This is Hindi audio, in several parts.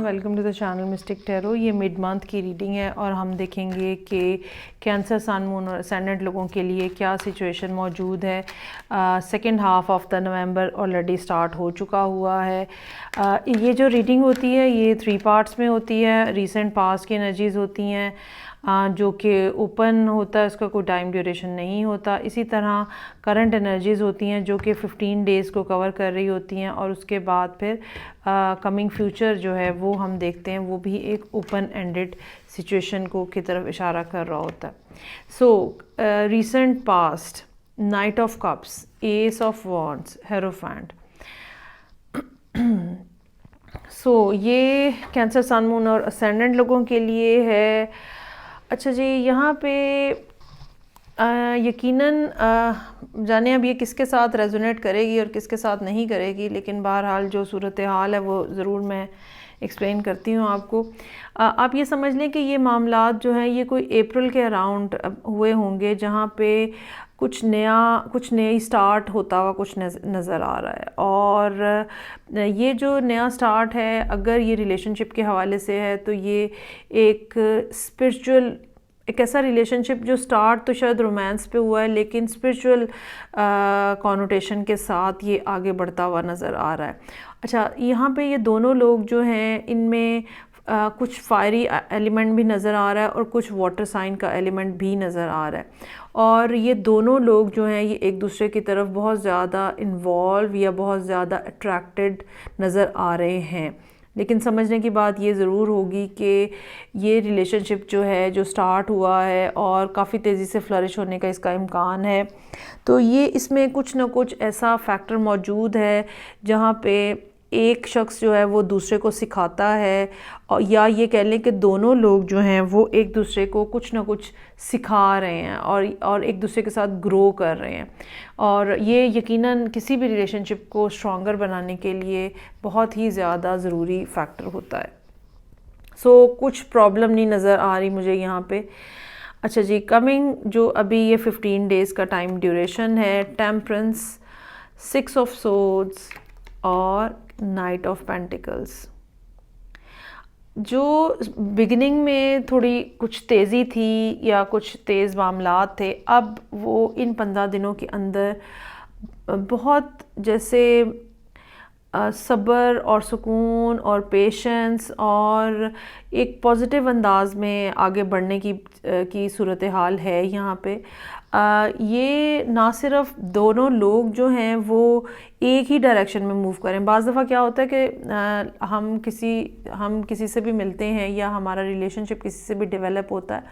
Welcome to the channel mystic tarot. ये मिड मंथ की रीडिंग है और हम देखेंगे कि कैंसर, सन, मून और असेंडेंट लोगों के लिए क्या सिचुएशन मौजूद है। Second half of the November already start हो चुका हुआ है। ये जो रीडिंग होती है ये 3 पार्ट्स में होती है। रीसेंट पास्ट की एनर्जीज़ होती हैं जो कि ओपन होता है, उसका कोई टाइम ड्यूरेशन नहीं होता। इसी तरह करंट एनर्जीज़ होती हैं जो कि 15 डेज़ को कवर कर रही होती हैं और उसके बाद फिर कमिंग फ्यूचर जो है वो हम देखते हैं, वो भी एक ओपन एंडेड सिचुएशन को की तरफ इशारा कर रहा होता है। So recent past, knight of cups, ace of wands, hierophant. So ये कैंसर, सन, मून और असेंडेंट लोगों के लिए है। अच्छा जी, यहाँ पे यकीनन जाने अब ये किसके साथ रेजोनेट करेगी और किसके साथ नहीं करेगी, लेकिन बहरहाल जो सूरत हाल है वो ज़रूर मैं एक्सप्लेन करती हूँ आपको। आप ये समझ लें कि ये मामलात जो हैं ये कोई अप्रैल के अराउंड हुए होंगे, जहाँ पे कुछ नई स्टार्ट होता हुआ कुछ नज़र आ रहा है। और ये जो नया स्टार्ट है, अगर ये रिलेशनशिप के हवाले से है तो ये एक स्पिरिचुअल, एक ऐसा रिलेशनशिप जो स्टार्ट तो शायद रोमांस पे हुआ है लेकिन स्पिरिचुअल कॉनोटेशन के साथ ये आगे बढ़ता हुआ नज़र आ रहा है। अच्छा, यहाँ पे ये दोनों लोग जो हैं इनमें कुछ फायरी एलिमेंट भी नज़र आ रहा है और कुछ वाटर साइन का एलिमेंट भी नज़र आ रहा है। और ये दोनों लोग जो हैं ये एक दूसरे की तरफ बहुत ज़्यादा इन्वॉल्व या बहुत ज़्यादा अट्रैक्टेड नज़र आ रहे हैं। लेकिन समझने की बात ये ज़रूर होगी कि ये रिलेशनशिप जो है जो स्टार्ट हुआ है और काफ़ी तेज़ी से फ्लरिश होने का इसका इम्कान है, तो ये इसमें कुछ ना कुछ ऐसा फैक्टर मौजूद है जहाँ पे एक शख्स जो है वो दूसरे को सिखाता है, और या ये कह लें कि दोनों लोग जो हैं वो एक दूसरे को कुछ ना कुछ सिखा रहे हैं और एक दूसरे के साथ ग्रो कर रहे हैं। और ये यकीनन किसी भी रिलेशनशिप को स्ट्रॉन्गर बनाने के लिए बहुत ही ज़्यादा ज़रूरी फैक्टर होता है। सो कुछ प्रॉब्लम नहीं नज़र आ रही मुझे यहाँ पे। अच्छा जी, कमिंग जो अभी ये 15 डेज़ का टाइम ड्यूरेशन है, टेम्परेंस, 6 ऑफ सोर्ड्स और नाइट ऑफ पेंटिकल्स। जो बिगिनिंग में थोड़ी कुछ तेज़ी थी या कुछ तेज़ मामलात थे, अब वो इन 15 दिनों के अंदर बहुत जैसे सब्र और सुकून और पेशेंस और एक पॉजिटिव अंदाज में आगे बढ़ने की सूरत हाल है यहाँ पे। ये ना सिर्फ दोनों लोग जो हैं वो एक ही डायरेक्शन में मूव करें। बाज़ दफ़ा क्या होता है कि हम किसी से भी मिलते हैं या हमारा रिलेशनशिप किसी से भी डेवलप होता है,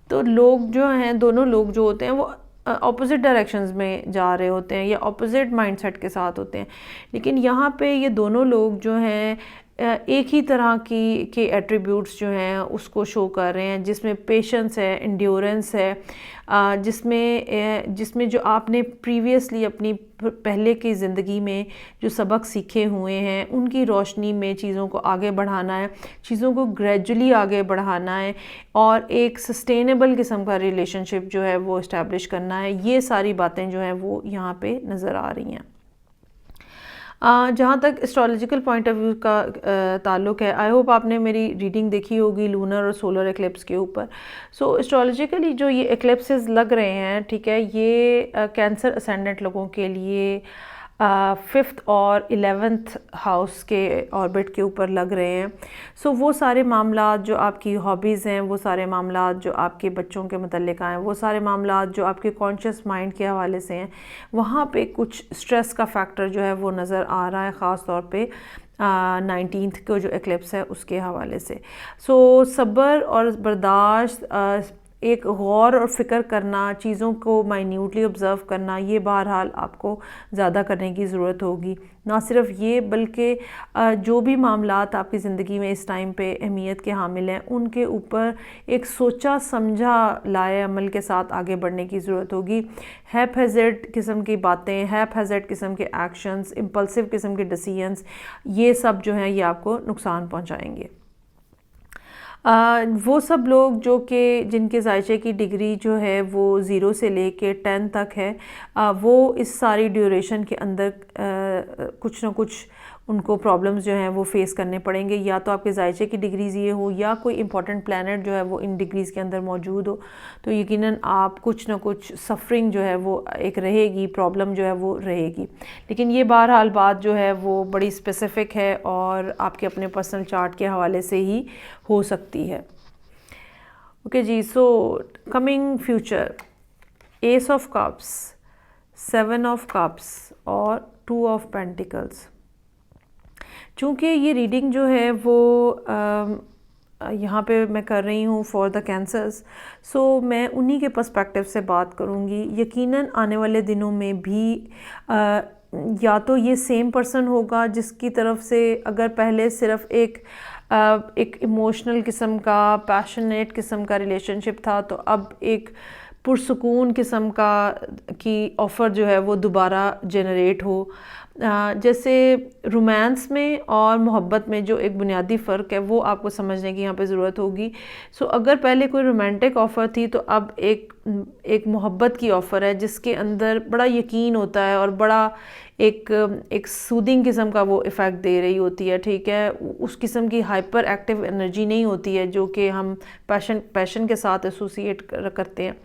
तो लोग जो हैं, दोनों लोग जो होते हैं वो ऑपोजिट डायरेक्शंस में जा रहे होते हैं या ऑपोजिट माइंडसेट के साथ होते हैं। लेकिन यहाँ पे ये दोनों लोग जो हैं एक ही तरह के एट्रीब्यूट्स जो हैं उसको शो कर रहे हैं, जिसमें पेशेंस है, एंड्योरेंस है, जिसमें जो आपने प्रीवियसली अपनी पहले की ज़िंदगी में जो सबक सीखे हुए हैं उनकी रोशनी में चीज़ों को आगे बढ़ाना है, चीज़ों को ग्रेजुअली आगे बढ़ाना है और एक सस्टेनेबल किस्म का रिलेशनशिप जो है वो इस्टेब्लिश करना है। ये सारी बातें जो हैं वो यहाँ पे नज़र आ रही हैं। जहाँ तक एस्ट्रोलॉजिकल पॉइंट ऑफ व्यू का ताल्लुक़ है, आई होप आपने मेरी रीडिंग देखी होगी लूनर और सोलर एक्लिप्स के ऊपर। सो एस्ट्रोलॉजिकली जो ये एक्लिप्सेस लग रहे हैं, ठीक है, ये कैंसर असेंडेंट लोगों के लिए 5th और 11th हाउस के ऑर्बिट के ऊपर लग रहे हैं। सो वो सारे मामलात जो आपकी हॉबीज़ हैं, वो सारे मामलात जो आपके बच्चों के मुतल्लिक़ हैं, वो सारे मामलात जो आपके कॉन्शियस माइंड के हवाले से हैं, वहाँ पे कुछ स्ट्रेस का फैक्टर जो है वो नज़र आ रहा है, ख़ास तौर पे 19th को जो एक्लिप्स है उसके हवाले से। सो सब्र और बर्दाश्त, एक गौर और फ़िक्र करना, चीज़ों को माइन्यूटली ऑब्ज़र्व करना, ये बहरहाल आपको ज़्यादा करने की ज़रूरत होगी। ना सिर्फ ये बल्कि जो भी मामलात आपकी ज़िंदगी में इस टाइम पे अहमियत के हामिल हैं उनके ऊपर एक सोचा समझा लाए अमल के साथ आगे बढ़ने की ज़रूरत होगी। हैप हैज़र्ड किस्म की बातें, हैप हैज़र्ड किस्म के एक्शंस, इम्पल्सिव किस्म के डिसीजंस, ये सब जो हैं ये आपको नुकसान पहुँचाएंगे। वो सब लोग जो कि जिनके जायचे की डिग्री जो है वो 0 से लेके 10 तक है, वो इस सारी ड्यूरेशन के अंदर कुछ ना कुछ उनको प्रॉब्लम्स जो हैं वो फेस करने पड़ेंगे, या तो आपके जायचे की डिग्रीज़ ये हो या कोई इंपॉर्टेंट प्लैनेट जो है वो इन डिग्रीज़ के अंदर मौजूद हो, तो यकीनन आप कुछ ना कुछ सफरिंग जो है वो एक रहेगी, प्रॉब्लम जो है वो रहेगी। लेकिन ये बहरहाल बात जो है वो बड़ी स्पेसिफ़िक है और आपके अपने पर्सनल चार्ट के हवाले से ही हो सकती है। ओके जी, so coming future, ace of cups, 7 of cups और 2 ऑफ पेंटिकल्स। चूँकि ये रीडिंग जो है वो यहाँ पे मैं कर रही हूँ फॉर द कैंसर्स, सो मैं उन्हीं के पर्सपेक्टिव से बात करूँगी। यकीनन आने वाले दिनों में भी या तो ये सेम पर्सन होगा जिसकी तरफ से अगर पहले सिर्फ एक इमोशनल किस्म का, पैशनेट किस्म का रिलेशनशिप था, तो अब एक पुरसुकून किस्म की ऑफ़र जो है वो दोबारा जनरेट हो। जैसे रोमांस में और मोहब्बत में जो एक बुनियादी फ़र्क है वो आपको समझने की यहाँ पे ज़रूरत होगी। सो अगर पहले कोई रोमांटिक ऑफ़र थी, तो अब एक मोहब्बत की ऑफ़र है जिसके अंदर बड़ा यकीन होता है और बड़ा एक सूदिंग किस्म का वो इफ़ेक्ट दे रही होती है, ठीक है। उस किस्म की हाइपर एक्टिव एनर्जी नहीं होती है जो कि हम पैशन के साथ एसोसिएट करते हैं।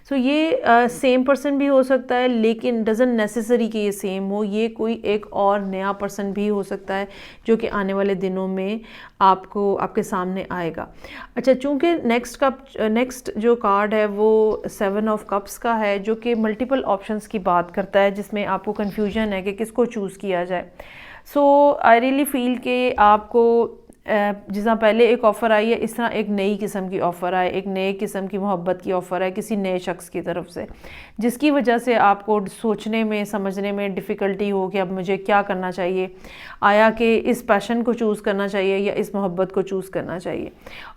सो ये सेम पर्सन भी हो सकता है, लेकिन डजंट नेसेसरी कि ये सेम हो, ये कोई एक और नया पर्सन भी हो सकता है जो कि आने वाले दिनों में आपके सामने आएगा। अच्छा, चूँकि नेक्स्ट जो कार्ड है वो 7 ऑफ कप्स का है, जो कि मल्टीपल ऑप्शंस की बात करता है, जिसमें आपको कन्फ्यूजन है कि किसको चूज़ किया जाए। सो आई रियली फील कि आपको जिस तरह पहले एक ऑफ़र आई है, इस तरह एक नई किस्म की ऑफ़र आए, एक नए किस्म की मोहब्बत की ऑफ़र है किसी नए शख्स की तरफ से, जिसकी वजह से आपको सोचने में, समझने में डिफ़िकल्टी हो कि अब मुझे क्या करना चाहिए, आया कि इस पैशन को चूज़ करना चाहिए या इस मोहब्बत को चूज़ करना चाहिए।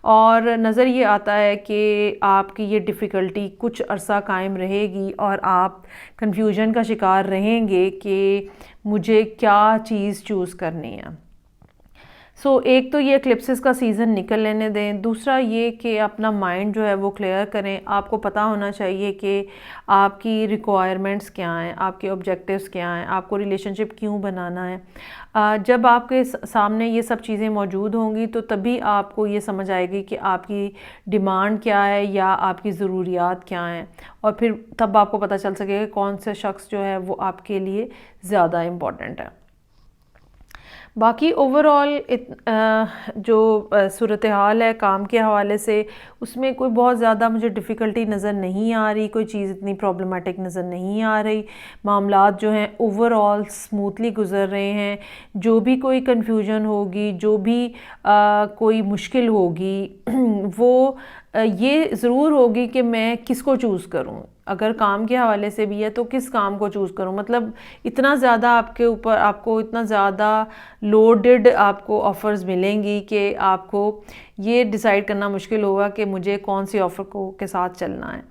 और नज़र ये आता है कि आपकी ये डिफ़िकल्टी कुछ अरसा कायम रहेगी और आप कन्फ्यूजन का शिकार रहेंगे कि मुझे क्या चीज़ चूज़ करनी है। सो एक तो ये एक्लिप्सिस का सीज़न निकल लेने दें, दूसरा ये कि अपना माइंड जो है वो क्लियर करें। आपको पता होना चाहिए कि आपकी रिक्वायरमेंट्स क्या हैं, आपके ऑब्जेक्टिव्स क्या हैं, आपको रिलेशनशिप क्यों बनाना है। जब आपके सामने ये सब चीज़ें मौजूद होंगी तो तभी आपको ये समझ आएगी कि आपकी डिमांड क्या है या आपकी ज़रूरियात क्या हैं, और फिर तब आपको पता चल सकेगा कौन से शख्स जो है वो आपके लिए ज़्यादा इम्पॉर्टेंट है। बाकी ओवरऑल जो सूरत हाल है काम के हवाले से, उसमें कोई बहुत ज़्यादा मुझे डिफ़िकल्टी नज़र नहीं आ रही, कोई चीज़ इतनी प्रॉब्लमेटिक नज़र नहीं आ रही। मामलात जो हैं ओवरऑल स्मूथली गुज़र रहे हैं। जो भी कोई कन्फ्यूजन होगी, जो भी कोई मुश्किल होगी वो ये ज़रूर होगी कि मैं किसको चूज़ करूँ। अगर काम के हवाले से भी है तो किस काम को चूज़ करूँ, मतलब इतना ज़्यादा आपके ऊपर, आपको इतना ज़्यादा लोडेड आपको ऑफ़र्स मिलेंगी कि आपको ये डिसाइड करना मुश्किल होगा कि मुझे कौन सी ऑफ़र को के साथ चलना है।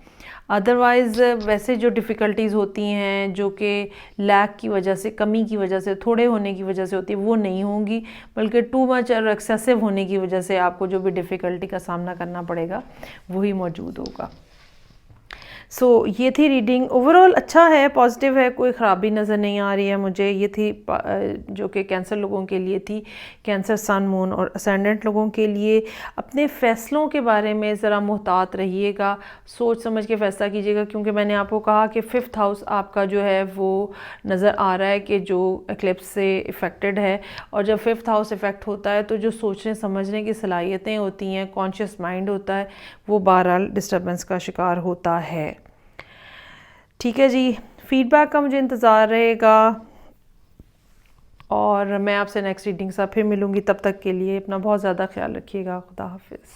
अदरवाइज़ वैसे जो डिफ़िकल्टीज़ होती हैं जो कि लैक की वजह से, कमी की वजह से, थोड़े होने की वजह से होती है, वो नहीं होंगी, बल्कि टू मच और एक्सेसिव होने की वजह से आपको जो भी डिफ़िकल्टी का सामना करना पड़ेगा वही मौजूद होगा। सो ये थी रीडिंग। ओवरऑल अच्छा है, पॉजिटिव है, कोई ख़राबी नज़र नहीं आ रही है मुझे। ये थी जो कि कैंसर लोगों के लिए थी, कैंसर सन, मून और असेंडेंट लोगों के लिए। अपने फ़ैसलों के बारे में ज़रा मुहतात रहिएगा, सोच समझ के फ़ैसला कीजिएगा, क्योंकि मैंने आपको कहा कि 5th हाउस आपका जो है वो नज़र आ रहा है कि जो एक्लिप्स से इफ़ेक्टेड है। और जब 5th हाउस इफ़ेक्ट होता है तो जो सोचने समझने की सलाहियतें होती हैं, कॉन्शियस माइंड होता है, वो बहरहाल डिस्टर्बेंस का शिकार होता है। ठीक है जी, फ़ीडबैक का मुझे इंतज़ार रहेगा और मैं आपसे नेक्स्ट रीडिंग से फिर मिलूँगी। तब तक के लिए अपना बहुत ज़्यादा ख्याल रखिएगा। खुदा हाफ़िज़।